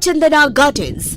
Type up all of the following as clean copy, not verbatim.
Chandana gardens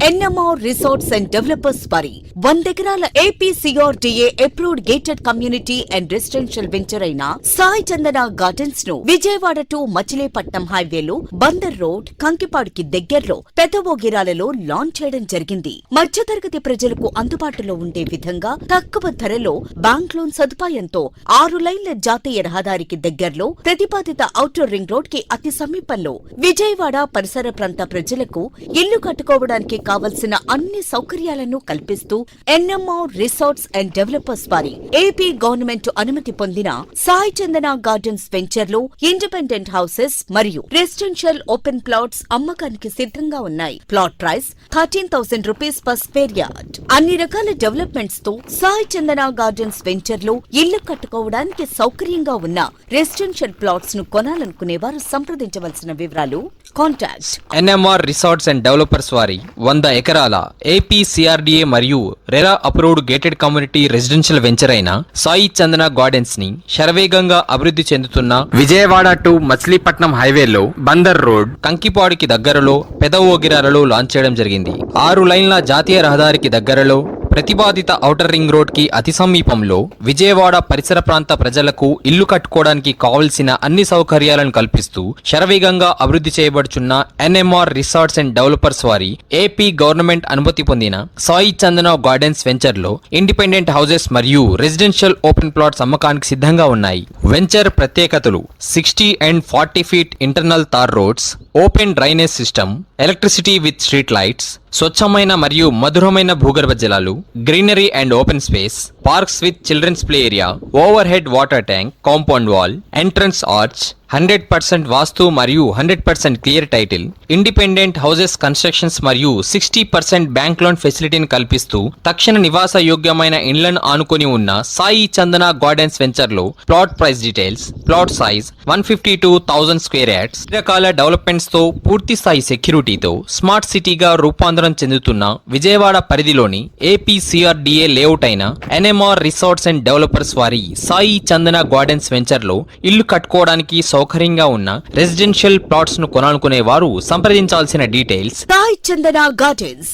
NMR resorts and developers వారి 100 ఎకరాల APCRDA approved gated community and residential venture అయిన Sai Chandana gardens ను Vijayawada to Machilipatnam హైవేలో బందర్ రోడ్ కంకిపాడుకి దగ్గరలో పెదవోగిరాలలో లాంచ్ చేయడం జరిగింది. మధ్యతరగతి ప్రజలకు అందుబాటులో ఉండే విధంగా తక్కువ ధరలో బ్యాంక్ లోన్ సదుపాయంతో 6 లైన్ల జాతీయ రహదారికి దగ్గరలో ప్రతిపాదిత ఔటర్ రింగ్ రోడ్ కి అతి సమీపంలో విజయవాడ పరిసర ప్రాంత ప్రజలకు ఇల్లు కట్టుకోవడానికి కావలసిన అన్ని సౌకర్యాలను కల్పిస్తూ ఎన్ఎంఆర్ రిసార్ట్స్ అండ్ డెవలపర్స్ వారి ఏపీ గవర్నమెంట్ అనుమతి పొందిన సాయి చందన గార్డెన్స్ వెంచర్ లో ఇండిపెండెంట్ హౌసెస్ మరియు రెసిడెన్షియల్ ఓపెన్ ప్లాట్స్ అమ్మకానికి సిద్ధంగా ఉన్నాయి. Plot price 13,000 rupees per square yard. అన్ని రకాల డెవలప్మెంట్స్ తో సాయి చందన గార్డెన్స్ వెంచర్ లో ఇల్లు కట్టుకోవడానికి సౌకర్యంగా ఉన్న రెసిడెన్షియల్ ప్లాట్స్ ను కొనాలనుకునేవారు సంప్రదించవలసిన వివరాలు contact NMR resorts and developers వారి 100 ఎకరాల APCRDA మరియు RERA approved gated community residential venture అయిన సాయి చందన గార్డెన్స్ ని శరవేగంగా అభివృద్ధి చెందుతున్న విజయవాడ టు మచిలీపట్నం హైవేలో బందర్ రోడ్ కంకిపాడుకి దగ్గరలో పెదవోగిరాలలో లాంచ్ చేయడం జరిగింది. 6 లైన్ల జాతీయ రహదారికి దగ్గరలో ప్రతిపాదిత ఔటర్ రింగ్ రోడ్ కి అతి సమీపంలో విజయవాడ పరిసర ప్రాంత ప్రజలకు ఇల్లు కట్టుకోవడానికి కావలసిన అన్ని సౌకర్యాలను కల్పిస్తూ శరవేగంగా అభివృద్ధి చేయబడుచున్న ఎన్ఎంఆర్ రిసార్ట్స్ అండ్ డెవలపర్స్ వారి ఏపీ గవర్నమెంట్ అనుమతి పొందిన సాయి చందన గార్డెన్స్ వెంచర్ లో ఇండిపెండెంట్ హౌసెస్ మరియు రెసిడెన్షియల్ ఓపెన్ ప్లాట్స్ అమ్మకానికి సిద్ధంగా ఉన్నాయి. వెంచర్ ప్రత్యేకతలు 60 and 40 feet internal tar roads, open drainage system, electricity with street lights, స్వచ్ఛమైన మరియు మధురమైన భూగర్భ జలాలు, greenery and open space, parks with children's play area, over head water tank, compound wall, entrance arch, 100% vastu మరియు 100% clear title, independent houses constructions మరియు 60% bank loan ఫెసిలిటీని కల్పిస్తూ తక్షణ నివాస యోగ్యమైన ఇండ్లను ఆనుకొని ఉన్న సాయి చందన గార్డెన్స్ వెంచర్ లో plot price details, plot size 152,000 square yards, రకాల డెవలప్మెంట్స్ తో పూర్తి స్థాయి సెక్యూరిటీతో స్మార్ట్ సిటీగా రూపాంతరం చెందుతున్న విజయవాడ పరిధిలోని APCRDA లేఅవుట్ అయిన ఎన్ఎంఆర్ రిసార్ట్స్ అండ్ డెవలపర్స్ వారి సాయి చందన గార్డెన్స్ వెంచర్ లో ఇల్లు కట్టుకోవడానికి సౌకర్యంగా ఉన్న రెసిడెన్షియల్ ప్లాట్స్ ను కొనాలనుకునే వారు సంప్రదించాల్సిన details Sai Chandana gardens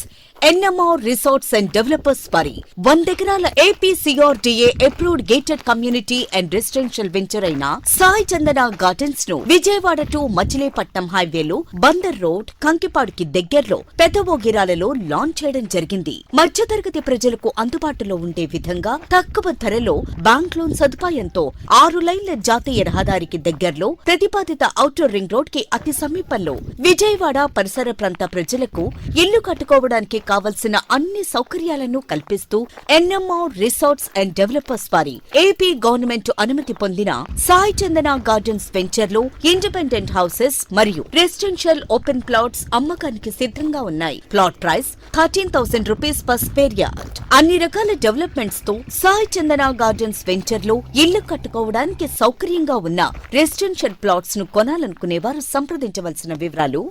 NMR resorts and developers వారి 100 ఎకరాల APCRDA approved gated community and residential venture అయిన సాయి చందన గార్డెన్స్ ను విజయవాడ టు మచిలీపట్నం హైవేలో బందర్ రోడ్ కంకిపాడుకి దగ్గరలో పెదవోగిరాలలో లాంచ్ చేయడం జరిగింది. మధ్యతరగతి ప్రజలకు అందుబాటులో ఉండే విధంగా తక్కువ ధరలో బ్యాంక్ లోన్ సదుపాయంతో 6 లైన్ల జాతీయ రహదారికి దగ్గరలో ప్రతిపాదిత ఔటర్ రింగ్ రోడ్ కి అతి సమీపంలో విజయవాడ పరిసర ప్రాంత ప్రజలకు ఇల్లు కట్టుకోవడానికి కావలసిన అన్ని సౌకర్యాలను కల్పిస్తూ ఎన్ఎంఆర్ రిసార్ట్స్ అండ్ డెవలపర్స్ వారి ఏపీ గవర్నమెంట్ అనుమతి పొందిన సాయి చందన గార్డెన్స్ వెంచర్ లో ఇండిపెండెంట్ హౌసెస్ మరియు రెసిడెన్షియల్ ఓపెన్ ప్లాట్స్ అమ్మకానికి సిద్ధంగా ఉన్నాయి. Plot price 13,000 rupees per square yard. అన్ని రకాల డెవలప్మెంట్స్ తో సాయి చందన గార్డెన్స్ వెంచర్ లో ఇల్లు కట్టుకోవడానికి సౌకర్యంగా ఉన్న రెసిడెన్షియల్ ప్లాట్స్ ను కొనాలనుకునేవారు సంప్రదించవలసిన వివరాలు